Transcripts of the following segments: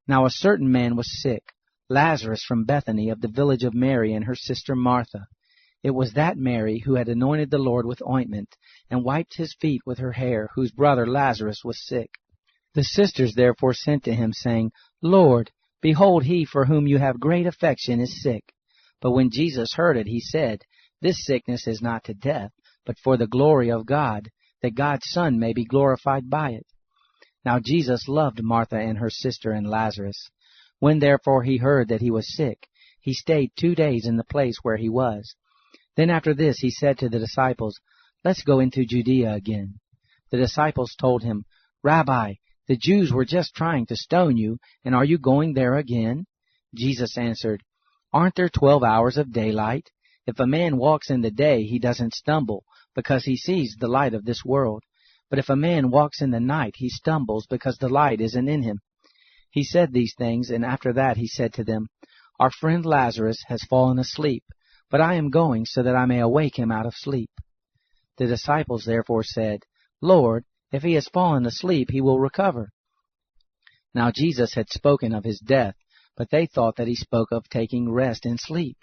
Now a certain man was sick, Lazarus from Bethany, of the village of Mary and her sister Martha. It was that Mary who had anointed the Lord with ointment, and wiped his feet with her hair, whose brother Lazarus was sick. The sisters therefore sent to him, saying, Lord, behold, he for whom you have great affection is sick. But when Jesus heard it, he said, This sickness is not to death, but for the glory of God, that God's Son may be glorified by it. Now Jesus loved Martha and her sister and Lazarus. When therefore he heard that he was sick, he stayed 2 days in the place where he was. Then after this he said to the disciples, Let's go into Judea again. The disciples told him, Rabbi, the Jews were just trying to stone you, and are you going there again? Jesus answered, Aren't there 12 hours of daylight? If a man walks in the day, he doesn't stumble, because he sees the light of this world. But if a man walks in the night, he stumbles, because the light isn't in him. He said these things, and after that he said to them, Our friend Lazarus has fallen asleep, but I am going so that I may awake him out of sleep. The disciples therefore said, Lord, if he has fallen asleep, he will recover. Now Jesus had spoken of his death, but they thought that he spoke of taking rest in sleep.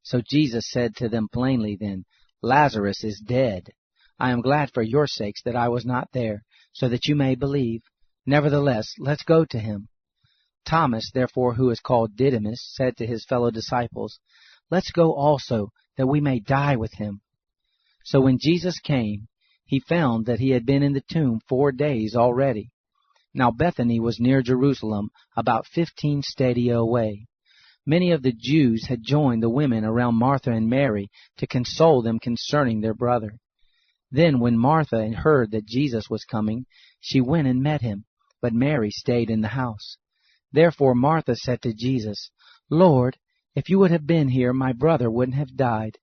So Jesus said to them plainly then, Lazarus is dead. I am glad for your sakes that I was not there, so that you may believe. Nevertheless, let's go to him. Thomas, therefore, who is called Didymus, said to his fellow disciples, Let's go also, that we may die with him. So when Jesus came, he found that he had been in the tomb 4 days already. Now Bethany was near Jerusalem, about 15 stadia away. Many of the Jews had joined the women around Martha and Mary to console them concerning their brother. Then when Martha heard that Jesus was coming, she went and met him, but Mary stayed in the house. Therefore Martha said to Jesus, Lord, if you would have been here, my brother wouldn't have died.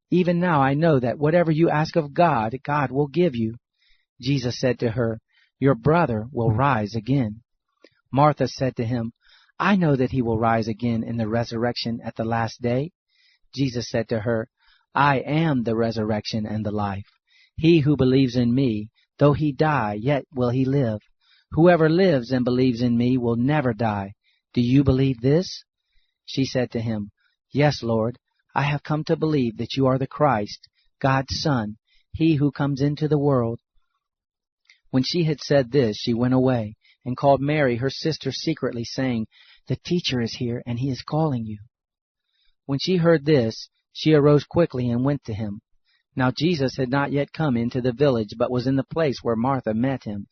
Even now I know that whatever you ask of God, God will give you. Jesus said to her, Your brother will rise again. Martha said to him, I know that he will rise again in the resurrection at the last day. Jesus said to her, I am the resurrection and the life. He who believes in me, though he die, yet will he live. Whoever lives and believes in me will never die. Do you believe this? She said to him, Yes, Lord, I have come to believe that you are the Christ, God's Son, he who comes into the world. When she had said this, she went away, and called Mary her sister secretly, saying, The teacher is here, and he is calling you. When she heard this, she arose quickly and went to him. Now Jesus had not yet come into the village, but was in the place where Martha met him.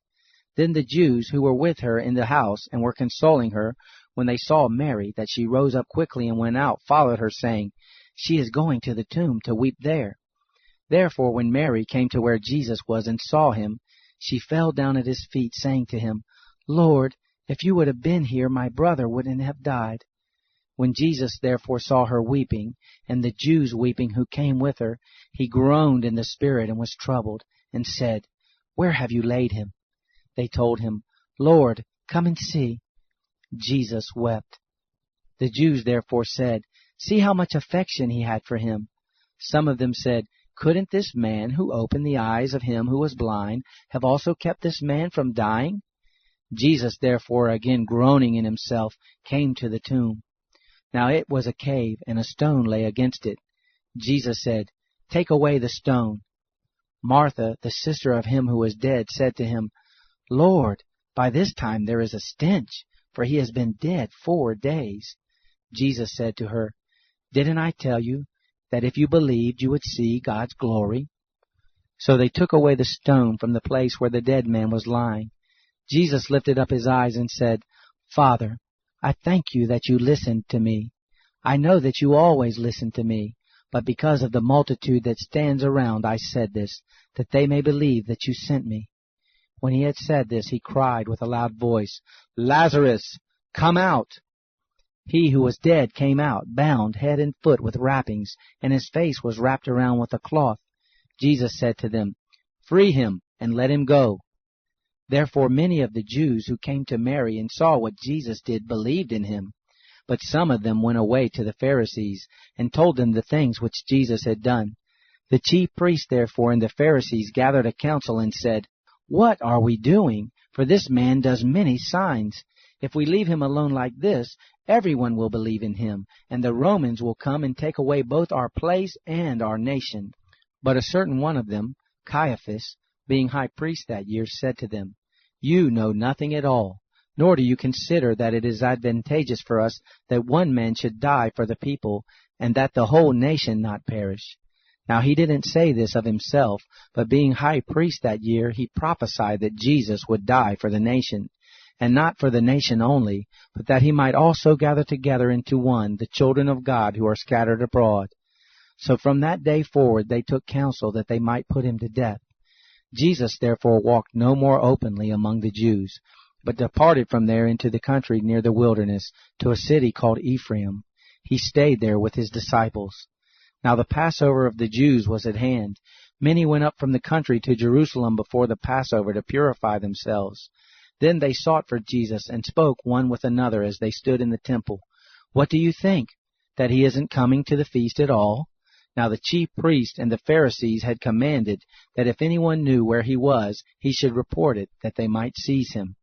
Then the Jews who were with her in the house and were consoling her, when they saw Mary, that she rose up quickly and went out, followed her, saying, She is going to the tomb to weep there. Therefore when Mary came to where Jesus was and saw him, she fell down at his feet, saying to him, Lord, if you would have been here, my brother wouldn't have died. When Jesus therefore saw her weeping, and the Jews weeping who came with her, he groaned in the spirit and was troubled, and said, Where have you laid him? They told him, Lord, come and see. Jesus wept. The Jews therefore said, See how much affection he had for him. Some of them said, Couldn't this man who opened the eyes of him who was blind have also kept this man from dying? Jesus therefore, again groaning in himself, came to the tomb. Now it was a cave, and a stone lay against it. Jesus said, Take away the stone. Martha, the sister of him who was dead, said to him, Lord, by this time there is a stench, for he has been dead 4 days. Jesus said to her, Didn't I tell you that if you believed you would see God's glory? So they took away the stone from the place where the dead man was lying. Jesus lifted up his eyes and said, Father, I thank you that you listened to me. I know that you always listen to me, but because of the multitude that stands around I said this, that they may believe that you sent me. When he had said this, he cried with a loud voice, Lazarus, come out! He who was dead came out, bound head and foot with wrappings, and his face was wrapped around with a cloth. Jesus said to them, Free him, and let him go. Therefore many of the Jews who came to Mary and saw what Jesus did believed in him. But some of them went away to the Pharisees, and told them the things which Jesus had done. The chief priests therefore and the Pharisees gathered a council and said, What are we doing? For this man does many signs. If we leave him alone like this, everyone will believe in him, and the Romans will come and take away both our place and our nation." But a certain one of them, Caiaphas, being high priest that year, said to them, "You know nothing at all, nor do you consider that it is advantageous for us that one man should die for the people, and that the whole nation not perish." Now he didn't say this of himself, but being high priest that year, he prophesied that Jesus would die for the nation, and not for the nation only, but that he might also gather together into one the children of God who are scattered abroad. So from that day forward they took counsel that they might put him to death. Jesus therefore walked no more openly among the Jews, but departed from there into the country near the wilderness, to a city called Ephraim. He stayed there with his disciples. Now the Passover of the Jews was at hand. Many went up from the country to Jerusalem before the Passover to purify themselves. Then they sought for Jesus and spoke one with another as they stood in the temple, "What do you think? That he isn't coming to the feast at all?" Now the chief priests and the Pharisees had commanded that if anyone knew where he was, he should report it, that they might seize him.